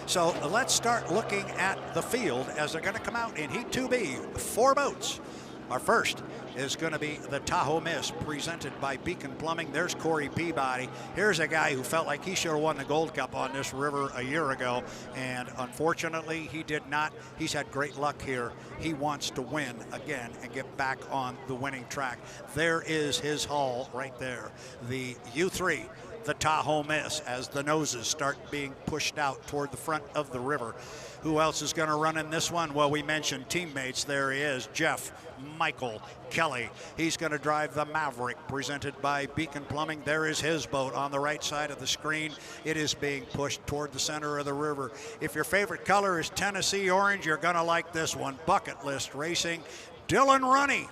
So let's start looking at the field as they're going to come out in Heat 2B. 4 boats. Our first is going to be the Tahoe Miss, presented by Beacon Plumbing. There's Corey Peabody. Here's a guy who felt like he should have won the Gold Cup on this river a year ago, and unfortunately he did not. He's had great luck here. He wants to win again and get back on the winning track. There is his hull right there. The U3, the Tahoe Miss, as the noses start being pushed out toward the front of the river. Who else is going to run in this one? Well, we mentioned teammates. There he is, Jeff Michael Kelly. He's going to drive the Maverick, presented by Beacon Plumbing. There is his boat on the right side of the screen. It is being pushed toward the center of the river. If your favorite color is Tennessee orange, you're going to like this one. Bucket List Racing. Dylan Runny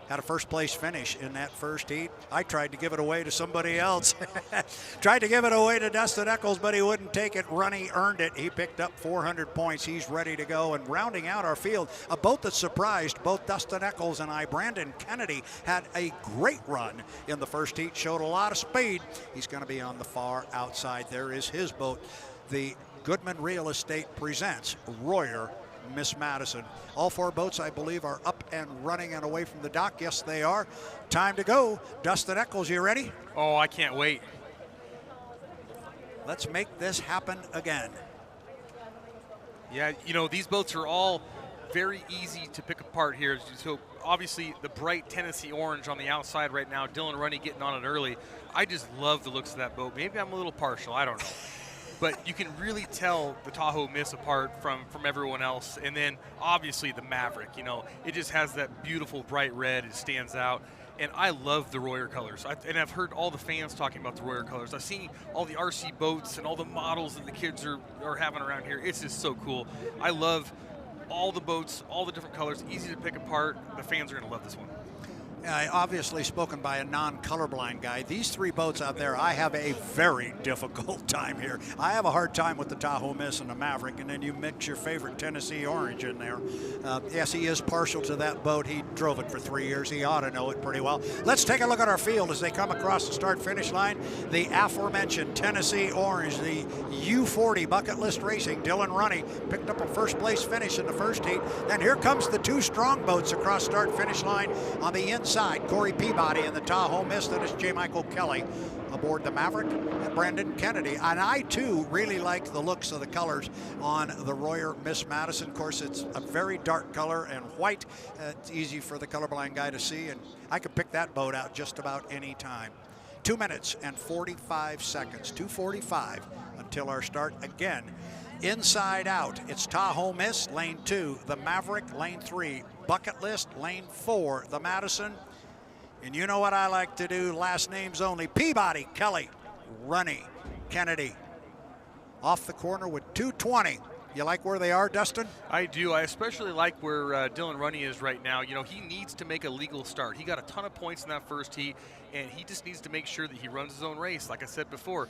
had a first place finish in that first heat. I tried to give it away to somebody else. Tried to give it away to Dustin Eccles, but he wouldn't take it. Runny earned it. He picked up 400 points. He's ready to go. And rounding out our field, a boat that surprised both Dustin Eccles and I, Brandon Kennedy, had a great run in the first heat, showed a lot of speed. He's going to be on the far outside. There is his boat. The Goodman Real Estate presents Royer Miss Madison. All 4 boats, I believe, are up and running and away from the dock. Yes, they are. Time to go. Dustin Eccles, you ready? Oh, I can't wait. Let's make this happen again. Yeah, you know, these boats are all very easy to pick apart here. So obviously the bright Tennessee orange on the outside right now, Dylan Runny getting on it early. I just love the looks of that boat. Maybe I'm a little partial, I don't know. But you can really tell the Tahoe Miss apart from everyone else. And then obviously the Maverick, you know, it just has that beautiful bright red. It stands out. And I love the Royer colors. And I've heard all the fans talking about the Royer colors. I've seen all the RC boats and all the models that the kids are having around here. It's just so cool. I love all the boats, all the different colors, easy to pick apart. The fans are going to love this one. Obviously spoken by a non-colorblind guy. These 3 boats out there, I have a very difficult time here. I have a hard time with the Tahoe Miss and the Maverick, and then you mix your favorite Tennessee orange in there. Yes, he is partial to that boat. He drove it for 3 years. He ought to know it pretty well. Let's take a look at our field as they come across the start-finish line. The aforementioned Tennessee orange, the U40 Bucket List Racing, Dylan Runny picked up a first-place finish in the first heat. Then here comes the 2 strong boats across start-finish line on the inside. Corey Peabody in the Tahoe Miss. That is J. Michael Kelly aboard the Maverick, and Brandon Kennedy. And I, too, really like the looks of the colors on the Royer Miss Madison. Of course, it's a very dark color and white. It's easy for the colorblind guy to see, and I could pick that boat out just about any time. 2 minutes and 45 seconds, 2:45 until our start again. Inside out, it's Tahoe Miss, lane 2, the Maverick, lane 3, Bucket List, lane 4, the Madison. And you know what I like to do, last names only. Peabody, Kelly, Runny, Kennedy. Off the corner with 2:20. You like where they are, Dustin? I do. I especially like where Dylan Runny is right now. You know, he needs to make a legal start. He got a ton of points in that first heat, and he just needs to make sure that he runs his own race. Like I said before,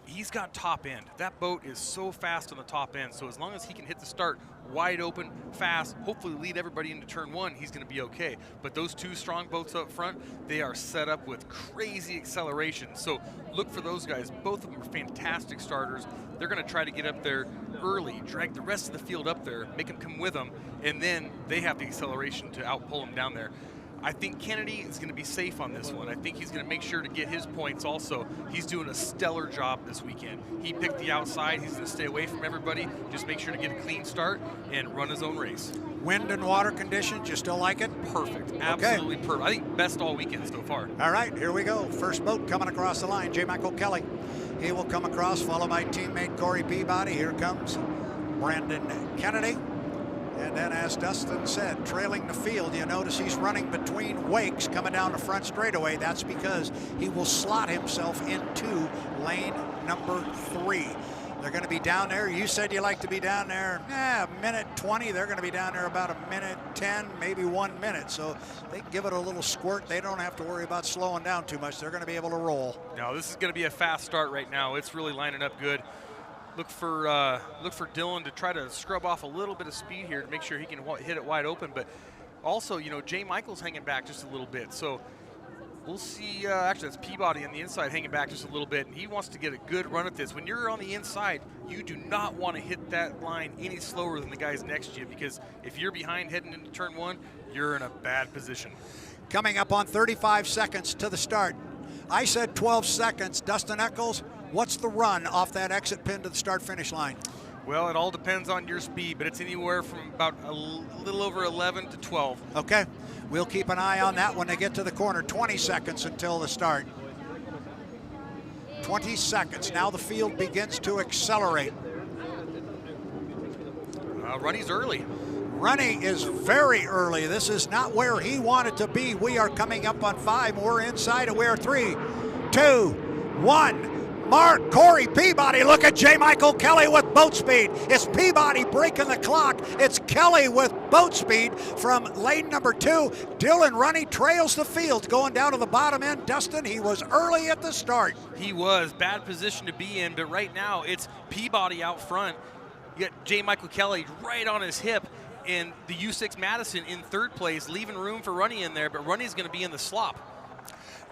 he's got top end. That boat is so fast on the top end, so as long as he can hit the start wide open, fast, hopefully lead everybody into turn 1, he's going to be okay. But those 2 strong boats up front, they are set up with crazy acceleration. So look for those guys. Both of them are fantastic starters. They're going to try to get up there early, drag the rest of the field up there, make them come with them, and then they have the acceleration to outpull them down there. I think Kennedy is going to be safe on this one. I think he's going to make sure to get his points also. He's doing a stellar job this weekend. He picked the outside. He's going to stay away from everybody. Just make sure to get a clean start and run his own race. Wind and water conditions, you still like it? Perfect. Absolutely perfect. I think best all weekend so far. All right, here we go. First boat coming across the line, J. Michael Kelly. He will come across, followed by teammate Corey Peabody. Here comes Brandon Kennedy. And then, as Dustin said, trailing the field, you notice he's running between wakes coming down the front straightaway. That's because he will slot himself into lane number 3. They're going to be down there. You said you like to be down there a minute 20. They're going to be down there about a minute 10, maybe 1 minute. So they give it a little squirt. They don't have to worry about slowing down too much. They're going to be able to roll. No, this is going to be a fast start right now. It's really lining up good. Look for Dylan to try to scrub off a little bit of speed here to make sure he can hit it wide open. But also, you know, Jay Michael's hanging back just a little bit. So We'll see. Actually, that's Peabody on the inside hanging back just a little bit. And he wants to get a good run at this. When you're on the inside, you do not want to hit that line any slower than the guys next to you, because if you're behind heading into turn 1, you're in a bad position. Coming up on 35 seconds to the start. I said 12 seconds. Dustin Eccles, what's the run off that exit pin to the start-finish line? Well, it all depends on your speed, but it's anywhere from about a little over 11 to 12. Okay, we'll keep an eye on that when they get to the corner. 20 seconds until the start. 20 seconds. Now the field begins to accelerate. Runny's early. Runny is very early. This is not where he wanted to be. We are coming up on 5. We're inside of where 3, 2, 1. Mark Corey Peabody. Look at J. Michael Kelly with boat speed. It's Peabody breaking the clock. It's Kelly with boat speed from lane number 2. Dylan Runny trails the field going down to the bottom end. Dustin, he was early at the start. He was. Bad position to be in, but right now it's Peabody out front. You got J. Michael Kelly right on his hip, and the U6 Madison in 3rd place, leaving room for Runny in there, but Runny's going to be in the slop.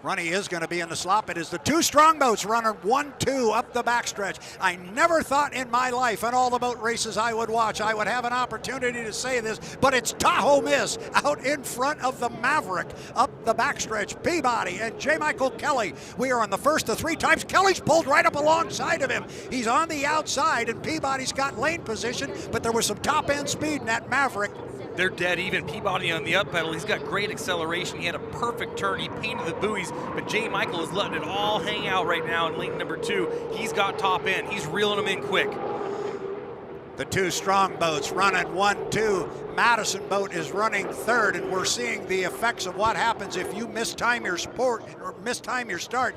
Runny is going to be in the slop. It is the 2 strong boats running 1-2 up the backstretch. I never thought in my life, in all the boat races I would watch, I would have an opportunity to say this, but it's Tahoe Miss out in front of the Maverick up the backstretch. Peabody and J. Michael Kelly. We are on the first of 3 times. Kelly's pulled right up alongside of him. He's on the outside, and Peabody's got lane position, but there was some top-end speed in that Maverick. They're dead even. Peabody on the up pedal. He's got great acceleration. He had a perfect turn. He painted the buoys, but J. Michael is letting it all hang out right now in lane number 2. He's got top end. He's reeling them in quick. The 2 strong boats running 1-2. Madison boat is running 3rd, and we're seeing the effects of what happens if you mistime your start.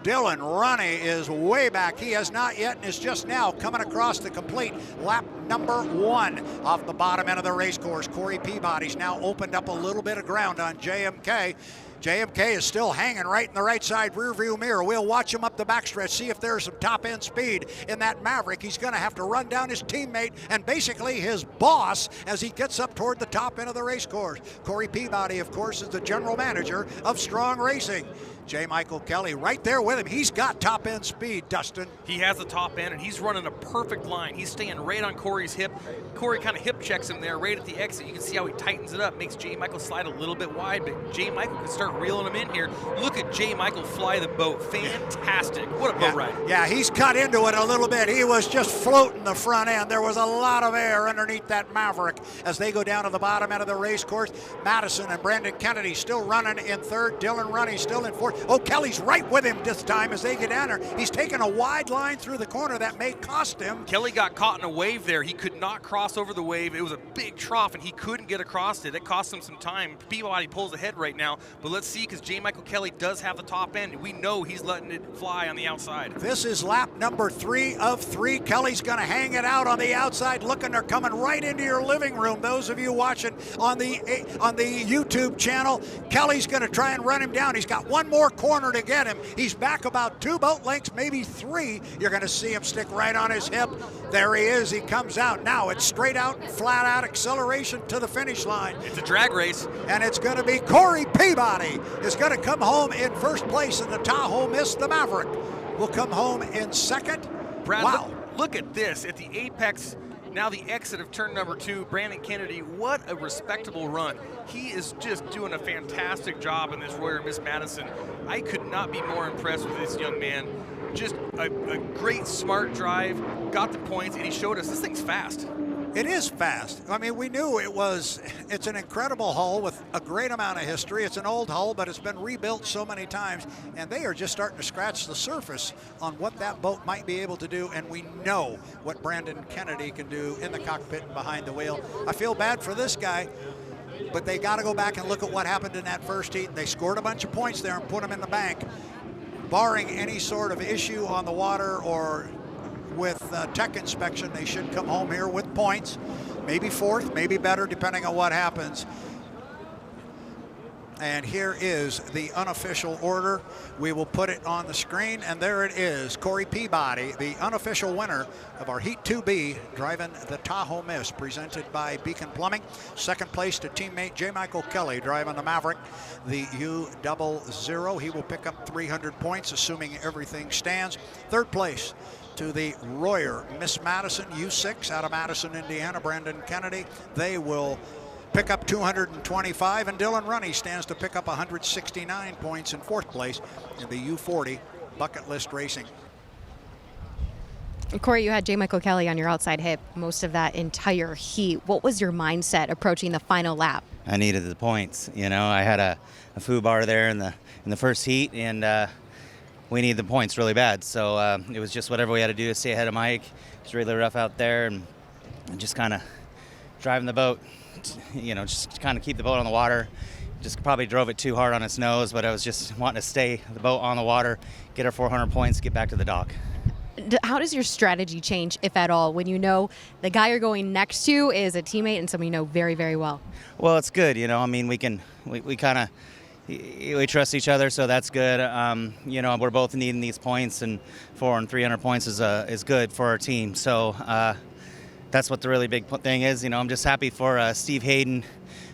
Dylan Runny is way back. He has not yet and is just now coming across the complete lap number 1 off the bottom end of the race course. Corey Peabody's now opened up a little bit of ground on JMK. JMK is still hanging right in the right side rear view mirror. We'll watch him up the backstretch, see if there's some top end speed in that Maverick. He's going to have to run down his teammate and basically his boss as he gets up toward the top end of the race course. Corey Peabody, of course, is the general manager of Strong Racing. J. Michael Kelly right there with him. He's got top end speed, Dustin. He has the top end, and he's running a perfect line. He's staying right on Corey's hip. Corey kind of hip checks him there right at the exit. You can see how he tightens it up, makes J. Michael slide a little bit wide, but J. Michael can start reeling him in here. Look at J. Michael fly the boat. Fantastic. What a boat ride. Yeah, he's cut into it a little bit. He was just floating the front end. There was a lot of air underneath that Maverick as they go down to the bottom end of the race course. Madison and Brandon Kennedy still running in 3rd. Dylan Runny still in 4th. Oh, Kelly's right with him this time as they get down there. He's taking a wide line through the corner that may cost him. Kelly got caught in a wave there. He could not cross over the wave. It was a big trough, and he couldn't get across it. It cost him some time. Peabody pulls ahead right now, but let's see, because J. Michael Kelly does have the top end. We know he's letting it fly on the outside. This is lap number 3 of 3. Kelly's going to hang it out on the outside. Looking, they're coming right into your living room. Those of you watching on the YouTube channel, Kelly's going to try and run him down. He's got one more corner to get him. He's back about 2 boat lengths, maybe 3. You're going to see him stick right on his hip. There he is. He comes out. Now it's straight out, flat out acceleration to the finish line. It's a drag race. And it's going to be Corey Peabody is going to come home in 1st place in the Tahoe Miss. The Maverick will come home in 2nd. Brad, wow. Look at this at the apex. Now the exit of turn number 2, Brandon Kennedy, what a respectable run. He is just doing a fantastic job in this Royer Miss Madison. I could not be more impressed with this young man. Just a great, smart drive, got the points, and he showed us this thing's fast. It is fast. I mean, we knew it's an incredible hull with a great amount of history. It's an old hull, but it's been rebuilt so many times, and they are just starting to scratch the surface on what that boat might be able to do, and we know what Brandon Kennedy can do in the cockpit and behind the wheel. I feel bad for this guy, but they got to go back and look at what happened in that first heat. They scored a bunch of points there and put them in the bank. Barring any sort of issue on the water or with tech inspection, they should come home here with points. Maybe 4th, maybe better, depending on what happens. And here is the unofficial order. We will put it on the screen, and there it is. Corey Peabody, the unofficial winner of our Heat 2B, driving the Tahoe Mist, presented by Beacon Plumbing. Second place to teammate J. Michael Kelly, driving the Maverick, the U00. He will pick up 300 points, assuming everything stands. Third place to the Royer Miss Madison U6 out of Madison, Indiana, Brandon Kennedy. They will pick up 225, and Dylan Runny stands to pick up 169 points in fourth place in the U40 Bucket List Racing. Corey, you had J. Michael Kelly on your outside hip most of that entire heat. What was your mindset approaching the final lap? I needed the points. You know, I had a foo bar there in the first heat, and we needed the points really bad. So it was just whatever we had to do to stay ahead of Mike. It was really rough out there, and just kind of driving the boat. You know, just kind of keep the boat on the water. Just probably drove it too hard on its nose, but I was just wanting to stay the boat on the water, get our 400 points, get back to the dock. How does your strategy change, if at all, when you know the guy you're going next to is a teammate and someone you know very, very well? Well, it's good. You know, I mean, we trust each other, so that's good. You know, we're both needing these points, and 400 and 300 points is good for our team. So that's what the really big thing is. You know, I'm just happy for Steve Hayden,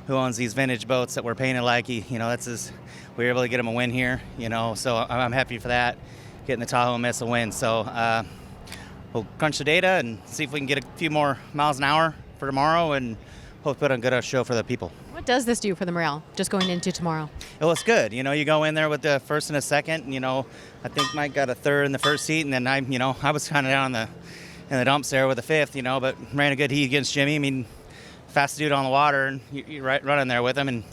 who owns these vintage boats that we're painted like. We were able to get him a win here. You know, so I'm happy for that, getting the Tahoe Mist a win. So we'll crunch the data and see if we can get a few more miles an hour for tomorrow, and hope to put on a good show for the people. What does this do for the morale, just going into tomorrow? Well, it's good. You know, you go in there with the first and a second. And, you know, I think Mike got a third in the first heat, and then I was kind of down in the dumps there with a fifth, you know, but ran a good heat against Jimmy. I mean, fast dude on the water, and you're right running there with him. And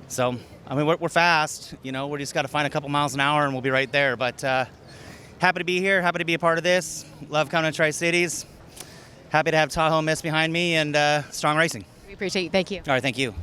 so, I mean, we're fast. You know, we just got to find a couple miles an hour, and we'll be right there. But happy to be here, happy to be a part of this. Love coming to Tri-Cities. Happy to have Tahoe Mist behind me, and strong racing. We appreciate you. Thank you. All right, thank you.